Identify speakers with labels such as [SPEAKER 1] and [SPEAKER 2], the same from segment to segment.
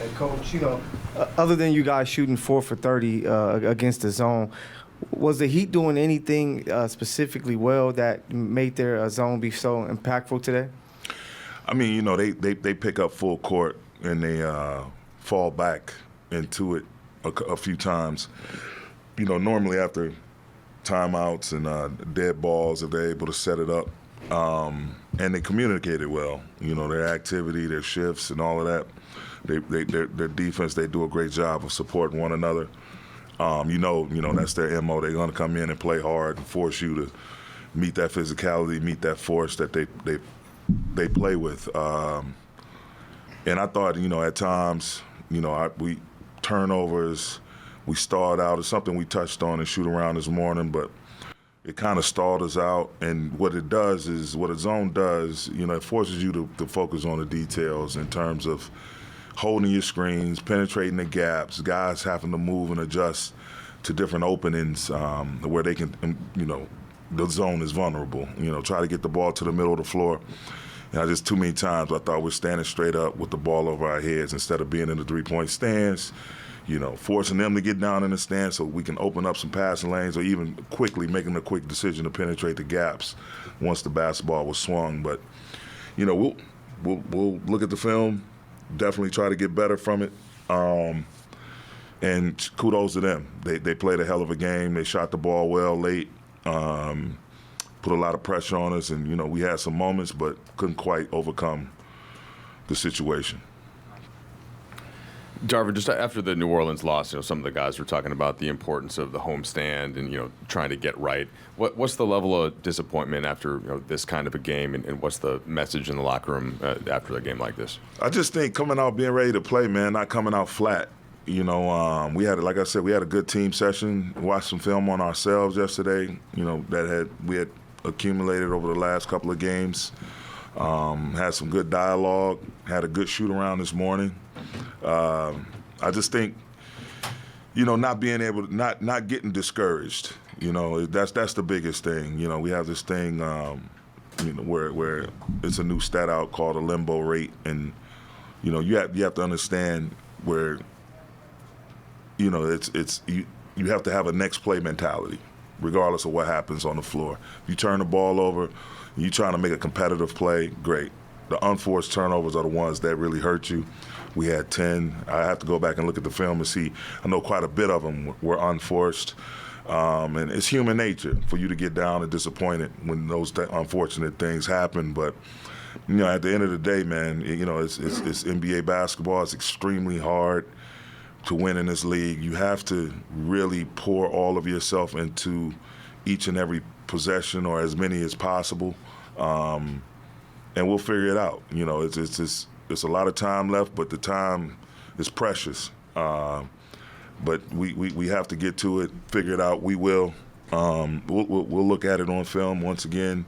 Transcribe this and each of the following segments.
[SPEAKER 1] And Coach, other than you guys shooting 4 for 30 against the zone, was the Heat doing anything specifically well that made their zone be so impactful today?
[SPEAKER 2] I mean, they pick up full court and they fall back into it a few times. Normally after timeouts and dead balls, if they're able to set it up, and they communicated well. Their activity, their shifts, and all of that. Their defense, they do a great job of supporting one another. That's their MO. They're going to come in and play hard and force you to meet that physicality, meet that force that they play with. And I thought, at times, we turnovers, we stalled out. It's something we touched on in shoot around this morning, but it kind of stalled us out. And what it does is, what a zone does, it forces you to focus on the details in terms of holding your screens, penetrating the gaps, guys having to move and adjust to different openings where they can, the zone is vulnerable. Try to get the ball to the middle of the floor. Just too many times I thought we're standing straight up with the ball over our heads instead of being in the three-point stance, forcing them to get down in the stance so we can open up some passing lanes, or even quickly making a quick decision to penetrate the gaps once the basketball was swung. But, we'll look at the film, definitely try to get better from it. And kudos to them. They played a hell of a game. They shot the ball well late, put a lot of pressure on us, and, we had some moments but couldn't quite overcome the situation.
[SPEAKER 3] Darvin, just after the New Orleans loss, some of the guys were talking about the importance of the homestand and, trying to get right. What's the level of disappointment after this kind of a game, and what's the message in the locker room after a game like this?
[SPEAKER 2] I just think coming out being ready to play, man, not coming out flat. We had, like I said, we had a good team session. Watched some film on ourselves yesterday. We had accumulated over the last couple of games. Had some good dialogue. Had a good shoot around this morning. I just think, not being able to, not getting discouraged. That's the biggest thing. We have this thing, where it's a new stat out called a limbo rate, and you have to understand where, it's you have to have a next play mentality, regardless of what happens on the floor. If you turn the ball over, and you're trying to make a competitive play, great. The unforced turnovers are the ones that really hurt you. We had 10. I have to go back and look at the film and see. I know quite a bit of them were unforced. And it's human nature for you to get down and disappointed when those unfortunate things happen. But, at the end of the day, man, it's NBA basketball. It's extremely hard to win in this league. You have to really pour all of yourself into each and every possession, or as many as possible. And we'll figure it out. It's a lot of time left, but the time is precious. But we have to get to it, figure it out. We will. We'll look at it on film once again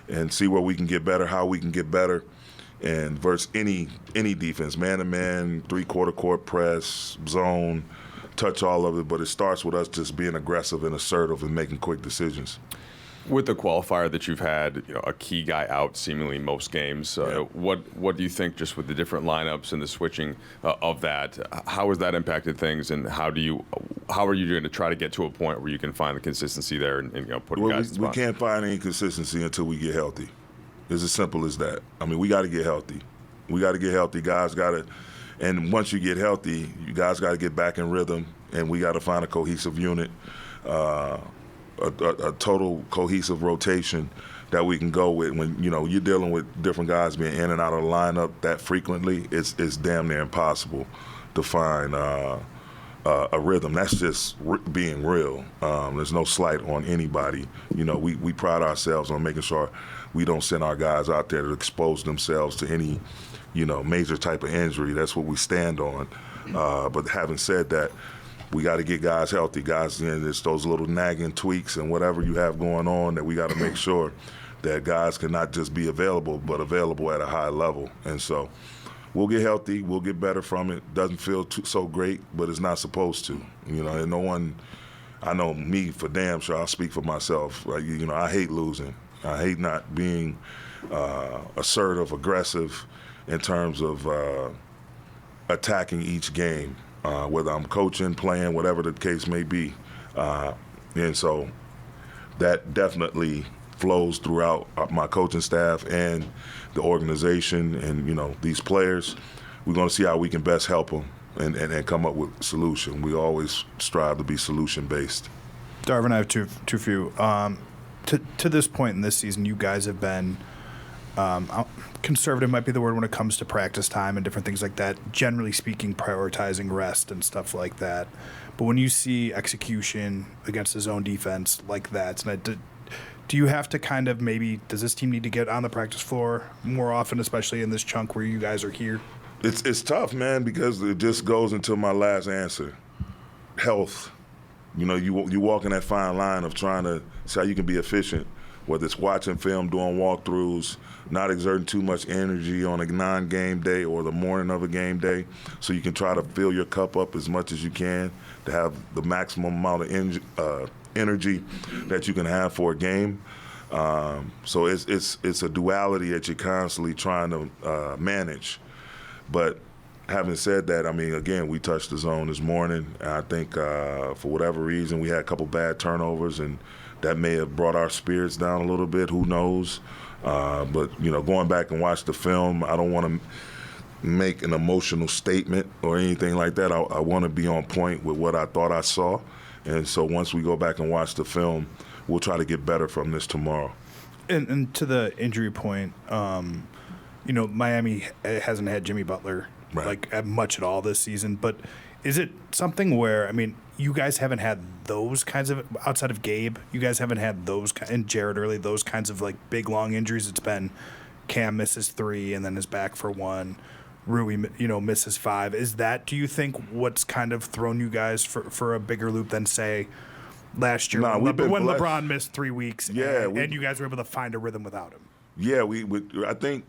[SPEAKER 2] and see where we can get better, how we can get better, and versus any defense, man-to-man, three-quarter court press, zone, touch all of it. But it starts with us just being aggressive and assertive and making quick decisions.
[SPEAKER 3] With the qualifier that you've had, a key guy out seemingly most games, what do you think, just with the different lineups and the switching of that, how has that impacted things, and how are you going to try to get to a point where you can find the consistency there and put guys in the
[SPEAKER 2] we
[SPEAKER 3] spot?
[SPEAKER 2] can't find any consistency until we get healthy. It's as simple as that. I mean, we got to get healthy. Guys got to, and once you get healthy, you guys got to get back in rhythm, and we got to find a cohesive unit. A total cohesive rotation that we can go with. When you're dealing with different guys being in and out of the lineup that frequently, it's damn near impossible to find a rhythm. That's just being real. There's no slight on anybody. We pride ourselves on making sure we don't send our guys out there to expose themselves to any major type of injury. That's what we stand on. But having said that, we got to get guys healthy. Guys, it's those little nagging tweaks and whatever you have going on that we got to make sure that guys can not just be available, but available at a high level. And so we'll get healthy. We'll get better from it. Doesn't feel so great, but it's not supposed to. And no one, I know me for damn sure, I'll speak for myself. I hate losing. I hate not being assertive, aggressive in terms of attacking each game, whether I'm coaching, playing, whatever the case may be. And so that definitely flows throughout my coaching staff and the organization and, these players. We're going to see how we can best help them and come up with a solution. We always strive to be solution-based.
[SPEAKER 4] Darvin, I have two for you. To this point in this season, you guys have been conservative might be the word when it comes to practice time and different things like that. Generally speaking, prioritizing rest and stuff like that. But when you see execution against a zone defense like that, do you have to kind of does this team need to get on the practice floor more often, especially in this chunk where you guys are here?
[SPEAKER 2] It's tough, man, because it just goes into my last answer. Health. You walk in that fine line of trying to see how you can be efficient, whether it's watching film, doing walkthroughs, not exerting too much energy on a non-game day or the morning of a game day, so you can try to fill your cup up as much as you can to have the maximum amount of energy that you can have for a game. So it's a duality that you're constantly trying to manage. But having said that, again, we touched the zone this morning. And I think for whatever reason, we had a couple bad turnovers, and that may have brought our spirits down a little bit. Who knows? But, going back and watch the film, I don't want to make an emotional statement or anything like that. I want to be on point with what I thought I saw. And so once we go back and watch the film, we'll try to get better from this tomorrow.
[SPEAKER 4] And to the injury point, Miami hasn't had Jimmy Butler much at all this season. But is it something where, you guys haven't had those kinds of, outside of Gabe, you guys haven't had those, and Jared early, those kinds of big long injuries? It's been Cam misses 3 and then is back for 1. Rui, misses 5. Do you think what's kind of thrown you guys for a bigger loop than, say, last year when LeBron missed 3 weeks and you guys were able to find a rhythm without him?
[SPEAKER 2] Yeah, I think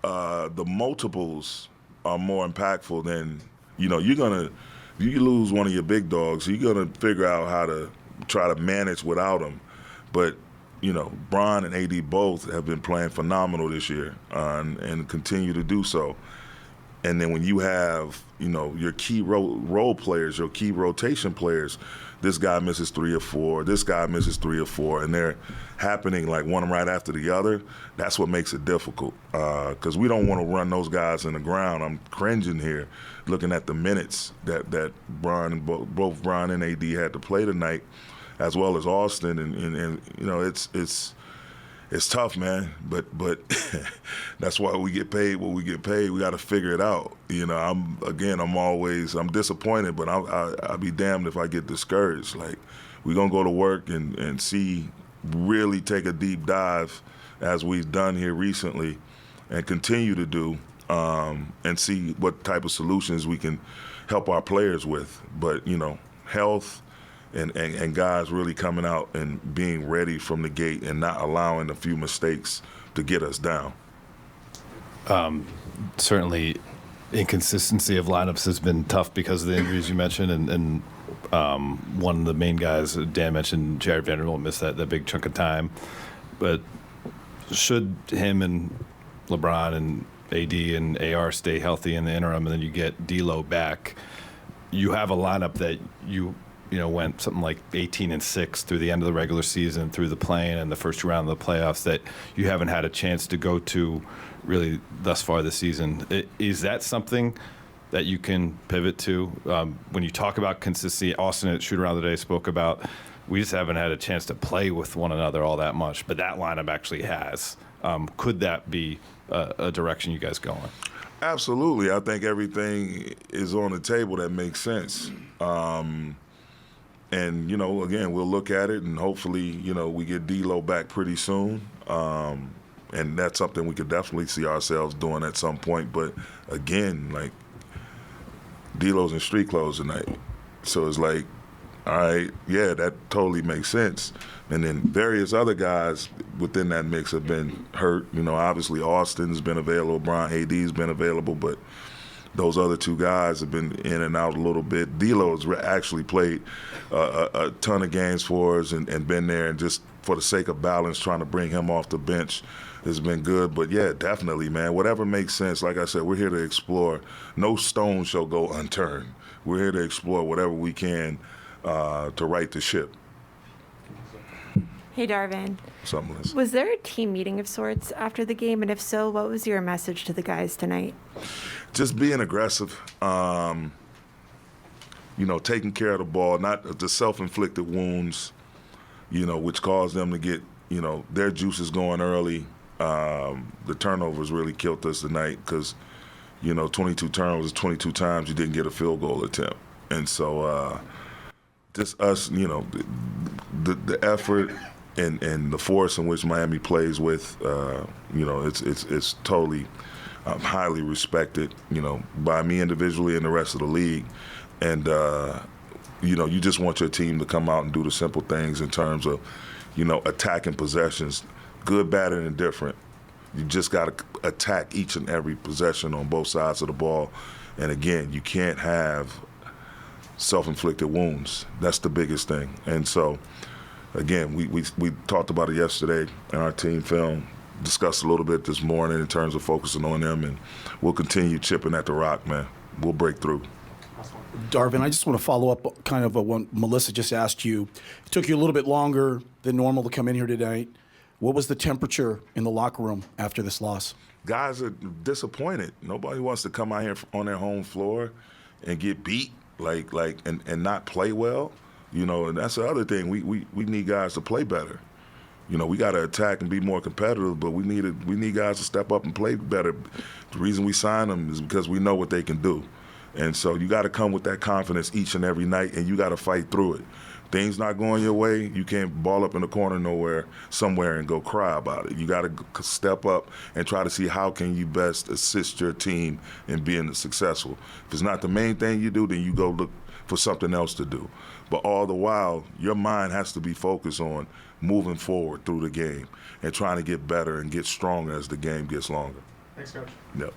[SPEAKER 2] the multiples are more impactful than, if you lose one of your big dogs, you're going to figure out how to try to manage without him. But, Bron and AD both have been playing phenomenal this year and continue to do so. And then when you have, your key role players, your key rotation players, this guy misses 3 or 4, this guy misses 3 or 4, and they're happening one right after the other, that's what makes it difficult. Because we don't want to run those guys in the ground. I'm cringing here looking at the minutes that both Bron and AD had to play tonight, as well as Austin, and it's tough, man. But that's why we get paid what we get paid. We got to figure it out. I'm disappointed, but I'll be damned if I get discouraged. We're gonna go to work and really take a deep dive, as we've done here recently, and continue to do, and see what type of solutions we can help our players with. But health. And guys really coming out and being ready from the gate and not allowing a few mistakes to get us down.
[SPEAKER 5] Certainly, inconsistency of lineups has been tough because of the injuries you mentioned, and one of the main guys, Dan mentioned, Jared Vanderbilt, missed that big chunk of time. But should him and LeBron and AD and AR stay healthy in the interim, and then you get D'Lo back, you have a lineup that you went something like 18-6 through the end of the regular season, through the play-in and the first round of the playoffs, that you haven't had a chance to go to really thus far this season. Is that something that you can pivot to? When you talk about consistency, Austin at Shoot Around the Day spoke about, we just haven't had a chance to play with one another all that much, but that lineup actually has. Could that be a direction you guys go in?
[SPEAKER 2] Absolutely. I think everything is on the table that makes sense. And, again, we'll look at it, and hopefully, we get D'Lo back pretty soon. And that's something we could definitely see ourselves doing at some point. But, again, D'Lo's in street clothes tonight. So it's all right, yeah, that totally makes sense. And then various other guys within that mix have been hurt. Obviously Austin's been available, Bron, AD's been available, but those other two guys have been in and out a little bit. D'Lo's actually played a ton of games for us and been there, and just for the sake of balance, trying to bring him off the bench has been good. But yeah, definitely, man, whatever makes sense. Like I said, we're here to explore. No stone shall go unturned. We're here to explore whatever we can to right the ship.
[SPEAKER 6] Hey, Darvin.
[SPEAKER 2] Something else.
[SPEAKER 6] Was there a team meeting of sorts after the game? And if so, what was your message to the guys tonight?
[SPEAKER 2] Just being aggressive, taking care of the ball, not the self-inflicted wounds, which caused them to get, their juices going early. The turnovers really killed us tonight because, 22 turnovers, 22 times you didn't get a field goal attempt. And so just us, the effort and the force in which Miami plays with, it's totally highly respected, by me individually and the rest of the league. And, you just want your team to come out and do the simple things in terms of, attacking possessions, good, bad, and indifferent. You just got to attack each and every possession on both sides of the ball. And again, you can't have self-inflicted wounds. That's the biggest thing. And so, again, we talked about it yesterday in our team film, discussed a little bit this morning in terms of focusing on them, and we'll continue chipping at the rock, man. We'll break through.
[SPEAKER 7] Darvin, I just want to follow up kind of what Melissa just asked you. It took you a little bit longer than normal to come in here tonight. What was the temperature in the locker room after this loss?
[SPEAKER 2] Guys are disappointed. Nobody wants to come out here on their home floor and get beat and not play well. And that's the other thing. We need guys to play better. We got to attack and be more competitive, but we need guys to step up and play better. The reason we sign them is because we know what they can do. And so you got to come with that confidence each and every night, and you got to fight through it. Things not going your way, you can't ball up in the corner somewhere and go cry about it. You got to step up and try to see how can you best assist your team in being successful. If it's not the main thing you do, then you go look for something else to do. But all the while, your mind has to be focused on moving forward through the game and trying to get better and get stronger as the game gets longer.
[SPEAKER 1] Thanks, Coach.
[SPEAKER 2] Yep.